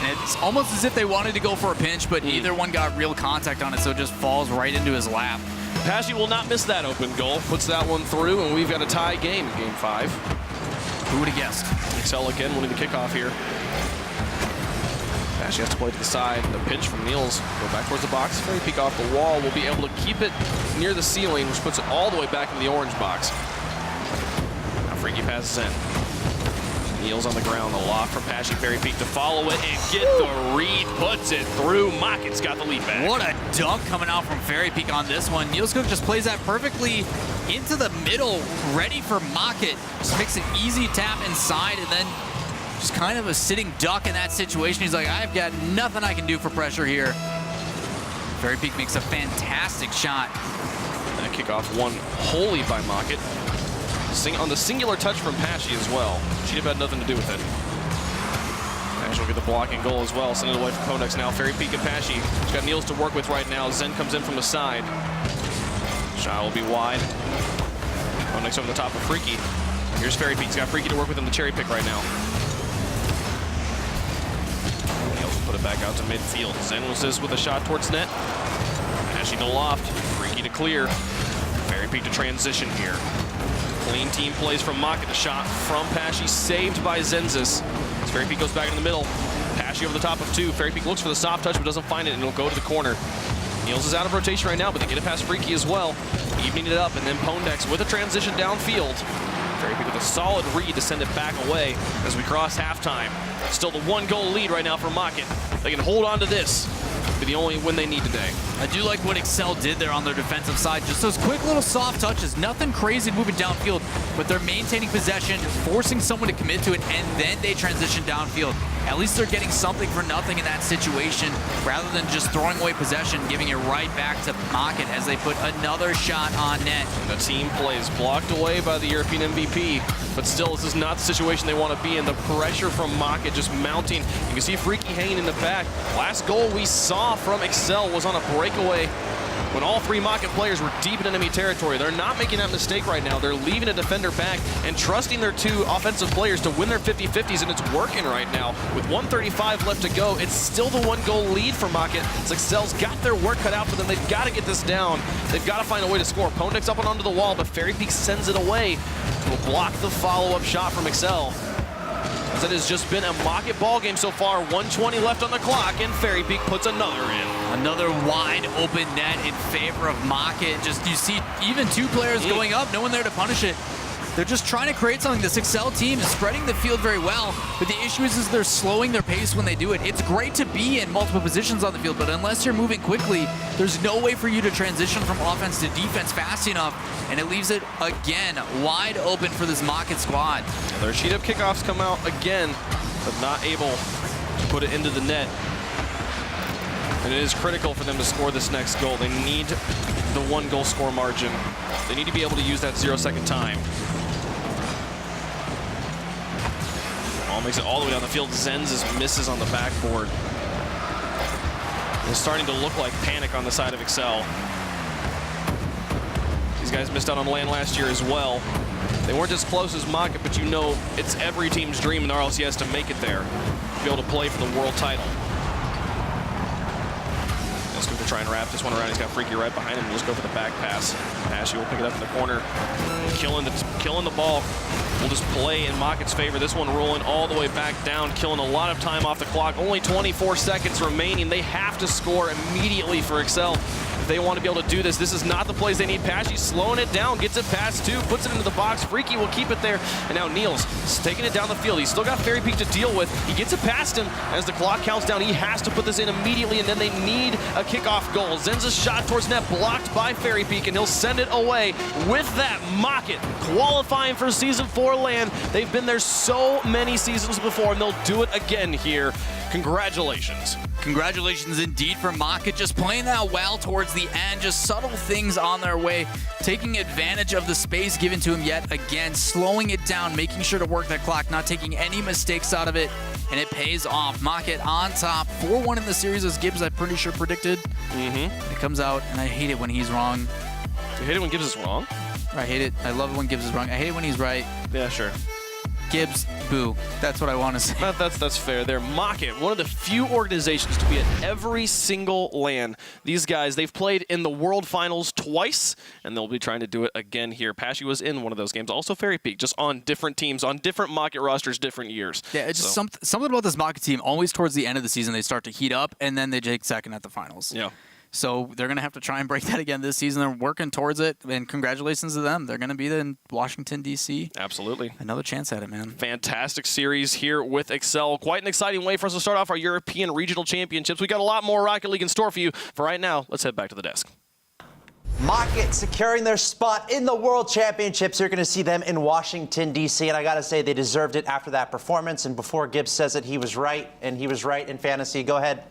And it's almost as if they wanted to go for a pinch, but neither one got real contact on it, so it just falls right into his lap.
Pesci will not miss that open goal. Puts that one through, and we've got a tie game in game 5.
Who would have guessed?
Excel again winning the kickoff here. Pesci has to play to the side. The pinch from Niels. Go back towards the box. Fairy Peak off the wall. Will be able to keep it near the ceiling, which puts it all the way back in the orange box. Now Freaky passes in. Niels on the ground. The loft from Pesci. Fairy Peak to follow it and get the read. Puts it through. MOCKIT's got the lead back.
What a dunk coming out from Fairy Peak on this one. Niels Cook just plays that perfectly into the middle, ready for MOCKIT. Just makes an easy tap inside and then just kind of a sitting duck in that situation. He's like, I've got nothing I can do for pressure here. Fairy Peak makes a fantastic shot.
That kickoff won wholly by MOCKIT. On the singular touch from Pesci as well. She'd have had nothing to do with it. Pesci will get the blocking goal as well. Send it away from Pondex now. Fairy Peak and Pesci. She's got Niels to work with right now. Zen comes in from the side. Shot will be wide. Pondex over the top of Freaky. Here's Fairy Peak. He's got Freaky to work with in the cherry pick right now. Niels will put it back out to midfield. Zen was this with a shot towards net. Pesci to loft. Freaky to clear. Fairy Peak to transition here. Clean team plays from MOCKIT. The shot from Pesci saved by Zenzis. As Fairy Peak goes back in the middle. Pesci over the top of 2. Fairy Peak looks for the soft touch but doesn't find it, and it'll go to the corner. Niels is out of rotation right now, but they get it past Freaky as well. Evening it up, and then Pondex with a transition downfield. Fairy Peak with a solid read to send it back away as we cross halftime. Still the 1-goal lead right now for MOCKIT. They can hold on to this. Be the only win they need today.
I do like what Excel did there on their defensive side. Just those quick little soft touches. Nothing crazy moving downfield, but they're maintaining possession, forcing someone to commit to it, and then they transition downfield. At least they're getting something for nothing in that situation rather than just throwing away possession, giving it right back to MOCKIT as they put another shot on net.
And the team plays blocked away by the European MVP, but still this is not the situation they want to be in. The pressure from MOCKIT just mounting. You can see Freaky hanging in the back. Last goal we saw from Excel was on a breakaway when all 3 MOCKIT players were deep in enemy territory. They're not making that mistake right now. They're leaving a defender back and trusting their 2 offensive players to win their 50-50s, and it's working right now. With 1:35 left to go, it's still the 1-goal lead for MOCKIT. It's Excel's got their work cut out for them. They've got to get this down. They've got to find a way to score. Pondex up and onto the wall, but Fairy Peak sends it away. Will block the follow-up shot from Excel. As it has just been a MOCKIT ball game so far. 1:20 left on the clock, and Fairy Peak puts another in.
Another wide open net in favor of MOCKIT. Just you see even 2 players going up, no one there to punish it. They're just trying to create something. This Excel team is spreading the field very well, but the issue is they're slowing their pace when they do it. It's great to be in multiple positions on the field, but unless you're moving quickly, there's no way for you to transition from offense to defense fast enough, and it leaves it again wide open for this MOCKIT squad.
Their sheet-up kickoffs come out again, but not able to put it into the net. And it is critical for them to score this next goal. They need the 1-goal score margin. They need to be able to use that 0-second time. Ball makes it all the way down the field. Zenzis misses on the backboard. It's starting to look like panic on the side of Excel. These guys missed out on LAN last year as well. They weren't as close as MOCKIT, but you know it's every team's dream in the RLCS to make it there, to be able to play for the world title. Let's go to try and wrap this one around. He's got Freaky right behind him. We'll just go for the back pass. Ashy will pick it up in the corner, killing the ball. We'll just play in MOCKIT's favor. This one rolling all the way back down, killing a lot of time off the clock. Only 24 seconds remaining. They have to score immediately for Excel. If they want to be able to do this, this is not the plays they need. Pashy's slowing it down, gets it past 2, puts it into the box. Freaky will keep it there. And now Niels is taking it down the field. He's still got Fairy Peak to deal with. He gets it past him. As the clock counts down, he has to put this in immediately, and then they need a kickoff goal. Zenza's shot towards net blocked by Fairy Peak, and he'll send it away. With that, MOCKIT qualifying for Season 4 land. They've been there so many seasons before, and they'll do it again here. Congratulations.
Congratulations indeed for MOCKIT, just playing that well towards the end, just subtle things on their way, taking advantage of the space given to him yet again, slowing it down, making sure to work that clock, not taking any mistakes out of it, and it pays off. MOCKIT on top, 4-1 in the series, as Gibbs, I'm pretty sure, predicted. It comes out, and I hate it when he's wrong.
You hate it when Gibbs is wrong?
I hate it. I love it when Gibbs is wrong. I hate it when he's right.
Yeah, sure.
Gibbs, boo. That's what I want to say.
That's fair. They're MOCKIT, one of the few organizations to be at every single LAN. These guys, they've played in the World Finals twice, and they'll be trying to do it again here. Pashy was in one of those games. Also Fairy Peak, just on different teams, on different MOCKIT rosters, different years.
Yeah, it's just something about this MOCKIT team. Always towards the end of the season, they start to heat up, and then they take second at the finals.
Yeah.
So they're going to have to try and break that again this season. They're working towards it, and congratulations to them. They're going to be in Washington, D.C.
Absolutely.
Another chance at it, man.
Fantastic series here with Excel. Quite an exciting way for us to start off our European Regional Championships. We got a lot more Rocket League in store for you. For right now, let's head back to the desk.
MOCKIT securing their spot in the World Championships. You're going to see them in Washington, D.C., and I got to say they deserved it after that performance. And before Gibbs says it, he was right, and he was right in fantasy. Go ahead.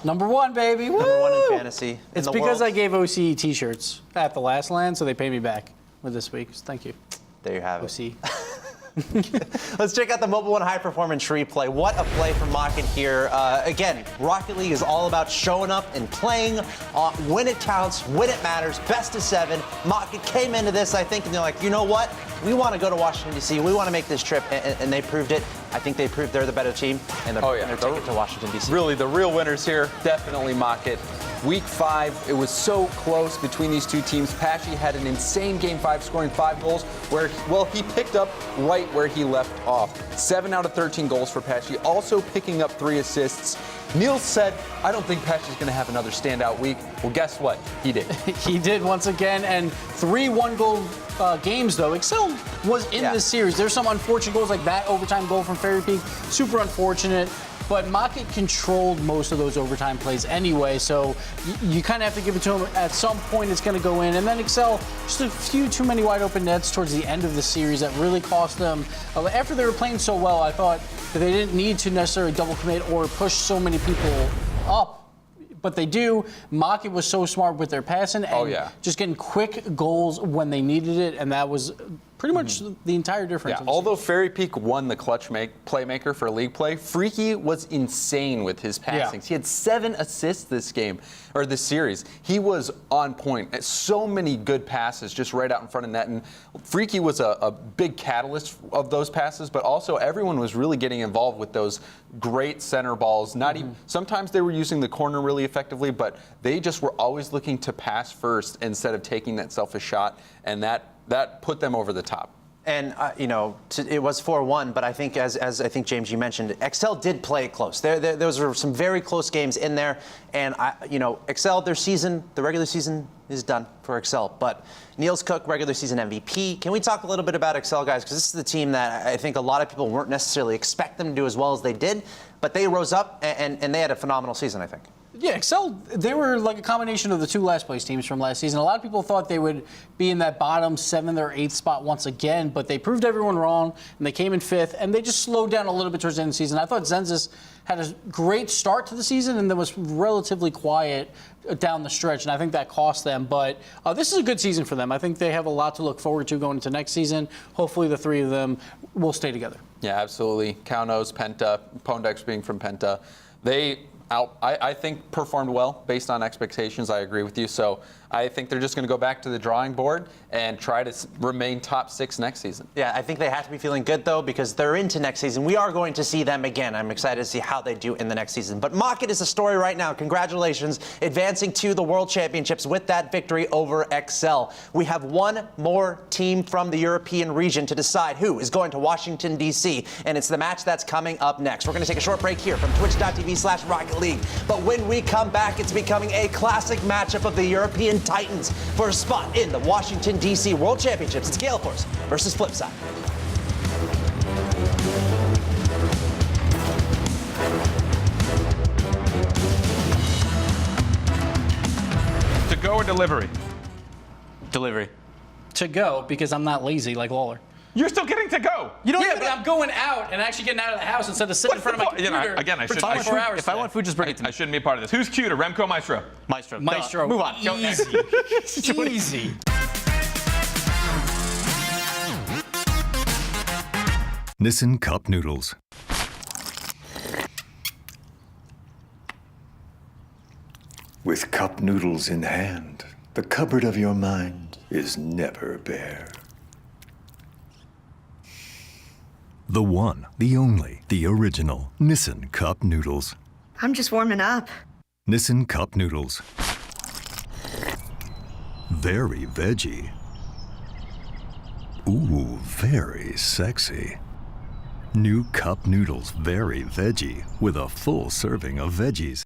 #1, baby. Woo!
#1 in fantasy.
It's because I gave OCE T-shirts at the last LAN, so they paid me back with this week. So thank you.
There you have it.
OCE.
Let's check out the Mobile One High Performance replay. What a play from MOCKIT here. Again, Rocket League is all about showing up and playing. When it counts, when it matters, best of 7. MOCKIT came into this, I think, and they're like, you know what? We want to go to Washington, D.C. We want to make this trip, and they proved it. I think they proved they're the better team, and they're going to take it to Washington, D.C.
Really, the real winners here, definitely MOCKIT. Week 5, it was so close between these two teams. Pashy had an insane Game 5, scoring 5 goals, where, well, he picked up right where he left off. 7 out of 13 goals for Pashy, also picking up 3 assists. Niels said, I don't think Pashy's going to have another standout week. Well, guess what? He did.
He did once again, and 3 one-goal games, though. Excel was in this series. There's some unfortunate goals like that overtime goal from Fairy Peak. Super unfortunate. But MOCKIT controlled most of those overtime plays anyway, so you kind of have to give it to him. At some point, it's going to go in. And then Excel, just a few too many wide open nets towards the end of the series that really cost them. After they were playing so well, I thought that they didn't need to necessarily double commit or push so many people up. But they do. MOCKIT was so smart with their passing and just getting quick goals when they needed it, and that was pretty much the entire difference.
Yeah, although Fairy Peak won the clutch playmaker for league play, Freaky was insane with his passings. He had 7 assists this game, or this series. He was on point. So many good passes just right out in front of net. And Freaky was a big catalyst of those passes, but also everyone was really getting involved with those great center balls. Not even, sometimes they were using the corner really effectively, but they just were always looking to pass first instead of taking that selfish shot, and that put them over the top.
And, you know, it was 4-1, but I think, as I think, James, you mentioned, Excel did play it close. Those were some very close games in there. And, you know, Excel, their season, the regular season is done for Excel. But Niels Cook, regular season MVP. Can we talk a little bit about Excel, guys? Because this is the team that I think a lot of people weren't necessarily expect them to do as well as they did. But they rose up, and they had a phenomenal season, I think.
Yeah, Excel, they were like a combination of the 2 last place teams from last season. A lot of people thought they would be in that bottom 7th or 8th spot once again, but they proved everyone wrong, and they came in 5th, and they just slowed down a little bit towards the end of the season. I thought Zenza's had a great start to the season and then was relatively quiet down the stretch, and I think that cost them. But this is a good season for them. I think they have a lot to look forward to going into next season. Hopefully the 3 of them will stay together.
Yeah, absolutely. Kaunos, Penta, Pondex being from Penta. They I think performed well based on expectations. I agree with you. So I think they're just going to go back to the drawing board and try to remain top 6 next season.
Yeah, I think they have to be feeling good, though, because they're into next season. We are going to see them again. I'm excited to see how they do in the next season. But MOCKIT is a story right now. Congratulations, advancing to the World Championships with that victory over Excel. We have one more team from the European region to decide who is going to Washington, D.C., and it's the match that's coming up next. We're going to take a short break here from twitch.tv/Rocket League. But when we come back, it's becoming a classic matchup of the European Titans for a spot in the Washington, D.C. World Championships. It's Gale Force versus Flipside.
To go or delivery?
Delivery.
To go, because I'm not lazy like Lawler.
You're still getting to go.
You don't
Yeah,
even
but I'm going out and actually getting out of the house instead of sitting in front of my computer
Again, I
for
should.
24 hours.
If I want food, just bring it to me.
I shouldn't be a part of this. Who's cuter, Remco or Maestro?
Maestro.
Maestro.
Move on. Go
Easy.
next.
Easy.
Nissin Cup Noodles. With cup noodles in hand, the cupboard of your mind is never bare. The one, the only, the original Nissin Cup Noodles.
I'm just warming up.
Nissin Cup Noodles. Very veggie. Ooh, very sexy. New Cup Noodles, very veggie, with a full serving of veggies.